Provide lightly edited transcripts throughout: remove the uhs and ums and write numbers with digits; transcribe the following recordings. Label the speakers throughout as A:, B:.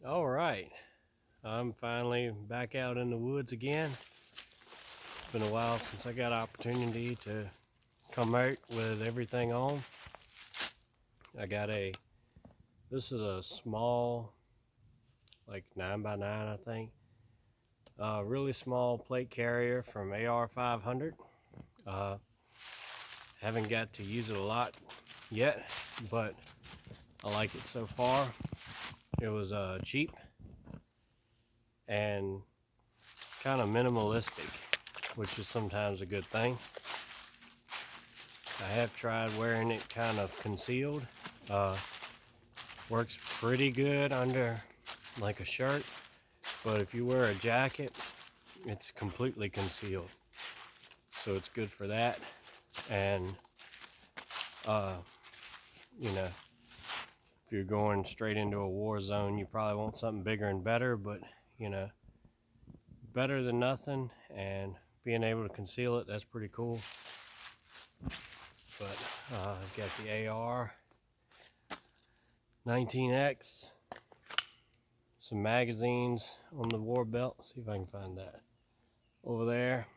A: All right, I'm finally back out in the woods again. It's been a while since I got opportunity to come out with everything on. I got this is a small, like 9x9, I think. Really small plate carrier from AR 500. Uh, haven't got to use it a lot yet, but I like it so far. It was cheap and kind of minimalistic, which is sometimes a good thing. I have tried wearing it kind of concealed. Uh, Works pretty good under like a shirt, but if you wear a jacket, it's completely concealed. So it's good for that. And, uh, if you're going straight into a war zone, you probably want something bigger and better, but, you know, better than nothing. And being able to conceal it, that's pretty cool. But I've got the AR 19X, some magazines on the war belt. Let's see if I can find that over there.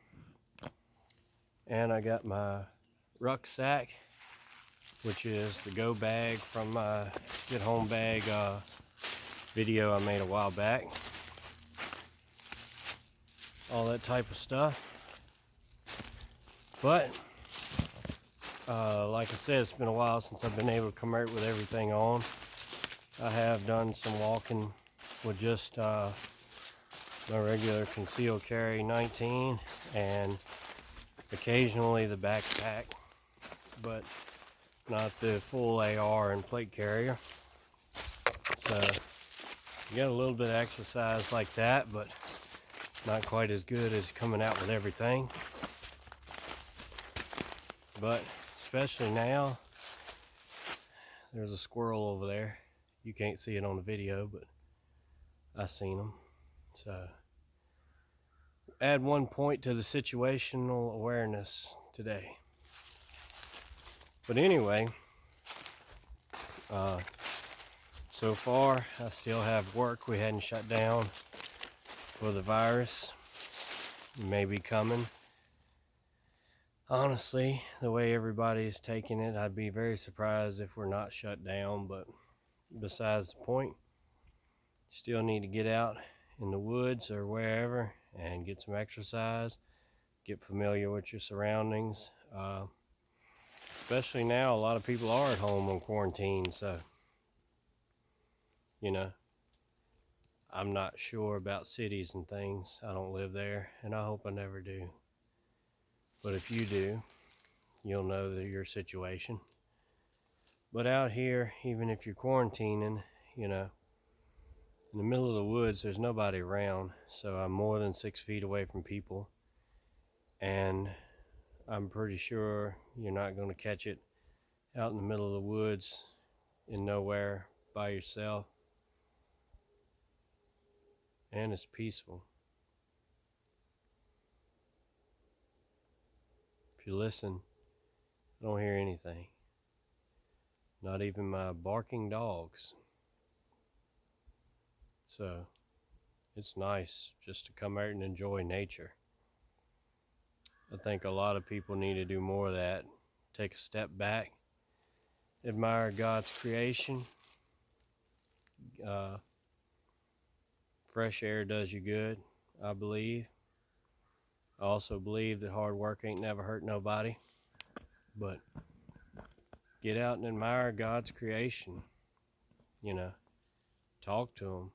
A: And I got my rucksack, which is the go bag from my get home bag video I made a while back. All that type of stuff. But like I said, it's been a while since I've been able to come out with everything on. I have done some walking with just my regular concealed carry 19 and occasionally the backpack, but not the full AR and plate carrier. So you get a little bit of exercise like that, but not quite as good as coming out with everything. But especially now, there's a squirrel over there. You can't see it on the video, but I seen him. So add one point to the situational awareness today. But anyway, so far I still have work. We hadn't shut down for the virus. It may be coming. Honestly, the way everybody's taking it, I'd be very surprised if we're not shut down, but besides the point, still need to get out in the woods or wherever and get some exercise, get familiar with your surroundings. Especially now, a lot of people are at home on quarantine, so, you know, I'm not sure about cities and things. I don't live there, and I hope I never do. But if you do, you'll know your situation. But out here, even if you're quarantining, you know, in the middle of the woods, there's nobody around. So I'm more than 6 feet away from people. And I'm pretty sure you're not going to catch it out in the middle of the woods in nowhere by yourself. And it's peaceful. If you listen, I don't hear anything. Not even my barking dogs. So it's nice just to come out and enjoy nature. I think a lot of people need to do more of that. Take a step back, admire God's creation. Uh, Fresh air does you good, I believe. I also believe that hard work ain't never hurt nobody. But get out and admire God's creation. You know, talk to Him.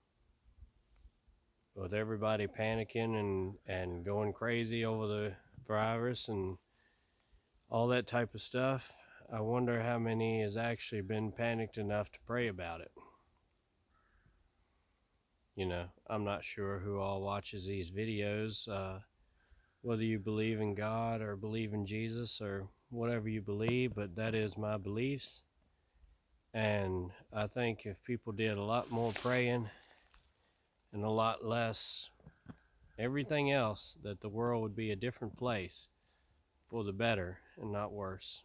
A: With everybody panicking and going crazy over the virus and all that type of stuff, I wonder how many has actually been panicked enough to pray about it. You know, I'm not sure who all watches these videos, whether you believe in God or believe in Jesus or whatever you believe, but that is my beliefs. And I think if people did a lot more praying and a lot less everything else, that the world would be a different place for the better and not worse.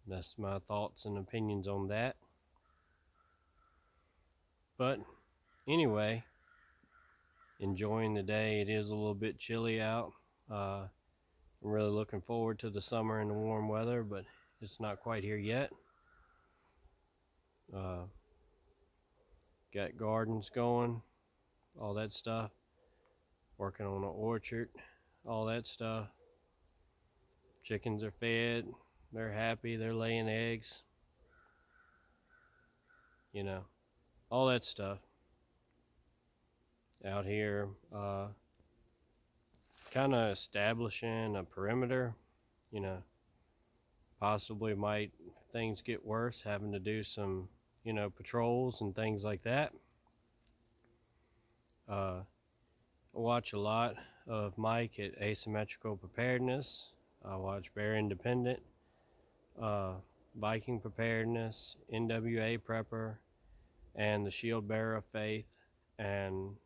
A: That's my thoughts and opinions on that. But anyway, enjoying the day. It is a little bit chilly out. I'm really looking forward to the summer and the warm weather, but it's not quite here yet. Got gardens going, all that stuff. Working on an orchard, all that stuff. Chickens are fed. They're happy. They're laying eggs. You know, all that stuff. Out here, kind of establishing a perimeter. You know, possibly might things get worse, having to do some, patrols and things like that. I watch a lot of Mike at Asymmetrical Preparedness. I watch Bear Independent, Viking Preparedness, NWA Prepper, and the Shield Bearer of Faith, and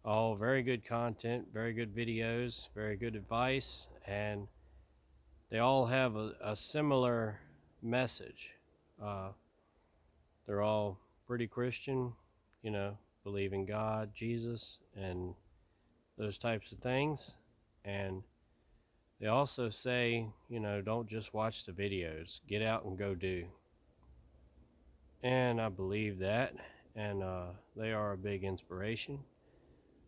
A: all very good content, very good videos, very good advice, and they all have a similar message. They're all pretty Christian, believe in God, Jesus, and those types of things. And they also say, don't just watch the videos, get out and go do. And I believe that, and they are a big inspiration.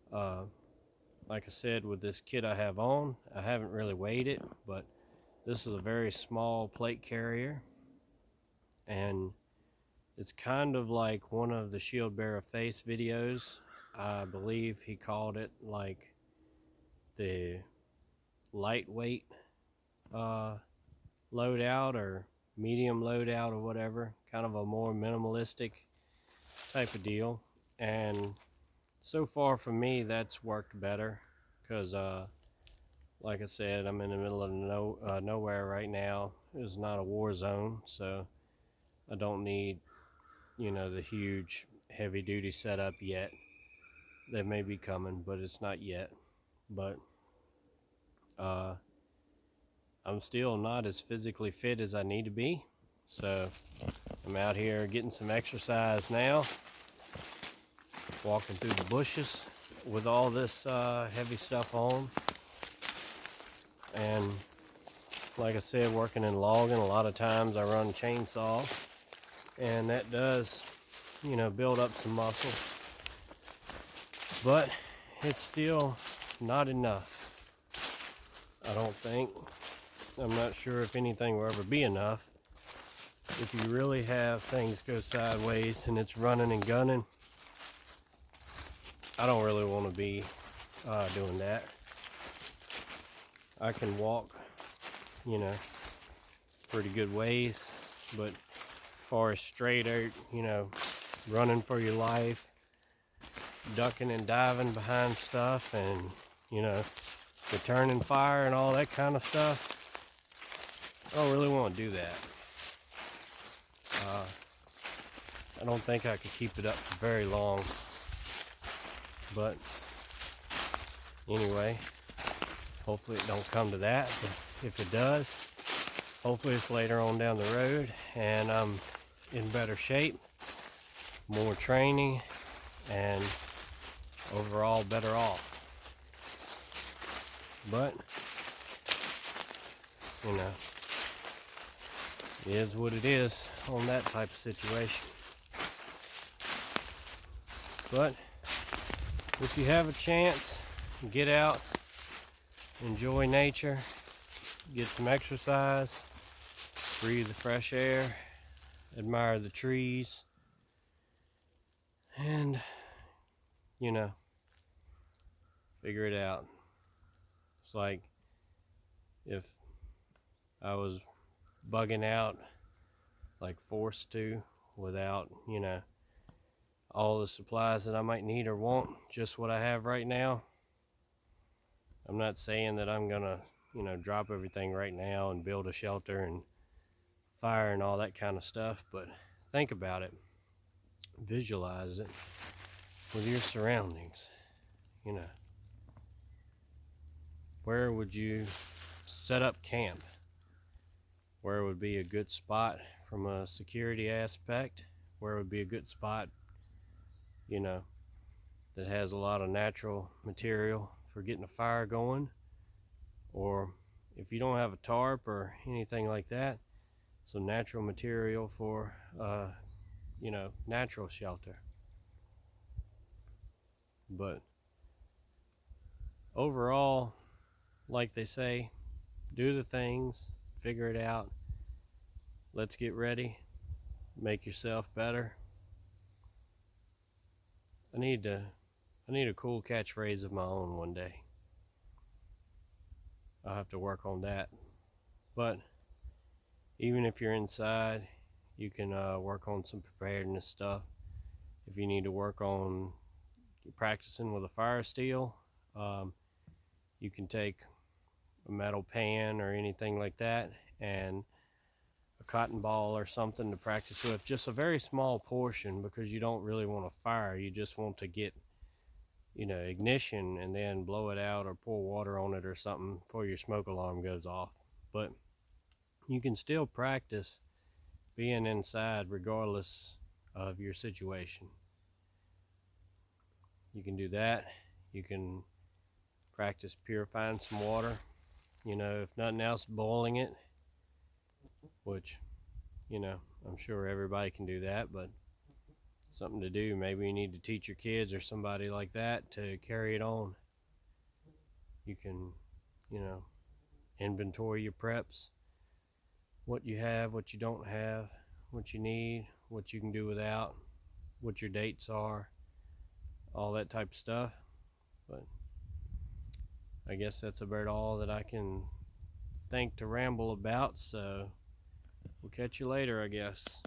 A: Like I said, with this kit I have on, I haven't really weighed it, but this is a very small plate carrier, and it's kind of like one of the Shield Bearer Face videos. I believe he called it like the lightweight loadout or medium loadout or whatever, kind of a more minimalistic type of deal. And so far for me, that's worked better because like I said, I'm in the middle of nowhere right now. It's not a war zone, so I don't need, the huge heavy duty setup yet. That may be coming, but it's not yet. But I'm still not as physically fit as I need to be, so I'm out here getting some exercise now, walking through the bushes with all this heavy stuff on. And like I said, working in logging, a lot of times I run chainsaw, and that does, build up some muscle. But it's still not enough, I don't think. I'm not sure if anything will ever be enough. If you really have things go sideways and it's running and gunning, I don't really want to be doing that. I can walk, pretty good ways, but as far as straight out, running for your life, ducking and diving behind stuff, and, returning fire and all that kind of stuff, I don't really want to do that. I don't think I could keep it up for very long. But anyway, hopefully it don't come to that. But if it does, hopefully it's later on down the road and I'm in better shape, more training, and overall better off. But, it is what it is on that type of situation. But if you have a chance, get out, enjoy nature, get some exercise, breathe the fresh air, admire the trees, and, figure it out. It's like if I was bugging out, like forced to, without, all the supplies that I might need or want, just what I have right now. I'm not saying that I'm gonna, drop everything right now and build a shelter and fire and all that kind of stuff, but think about it. Visualize it with your surroundings. Where would you set up camp? Where would be a good spot from a security aspect? Where would be a good spot you know, that has a lot of natural material for getting a fire going. Or if you don't have a tarp or anything like that, some natural material for, natural shelter. But overall, like they say, do the things, figure it out. Let's get ready, make yourself better. I need a cool catchphrase of my own one day. I'll have to work on that. But even if you're inside, you can work on some preparedness stuff. If you need to work on practicing with a fire steel, you can take a metal pan or anything like that and a cotton ball or something to practice with, just a very small portion, because you don't really want to fire. You just want to get ignition and then blow it out or pour water on it or something before your smoke alarm goes off. But you can still practice being inside regardless of your situation. You can do that. You can practice purifying some water, if nothing else, boiling it, which I'm sure everybody can do that, but something to do. Maybe you need to teach your kids or somebody like that to carry it on. You can inventory your preps, what you have, what you don't have, what you need, what you can do without, what your dates are, all that type of stuff. But I guess that's about all that I can think to ramble about, so we'll catch you later, I guess.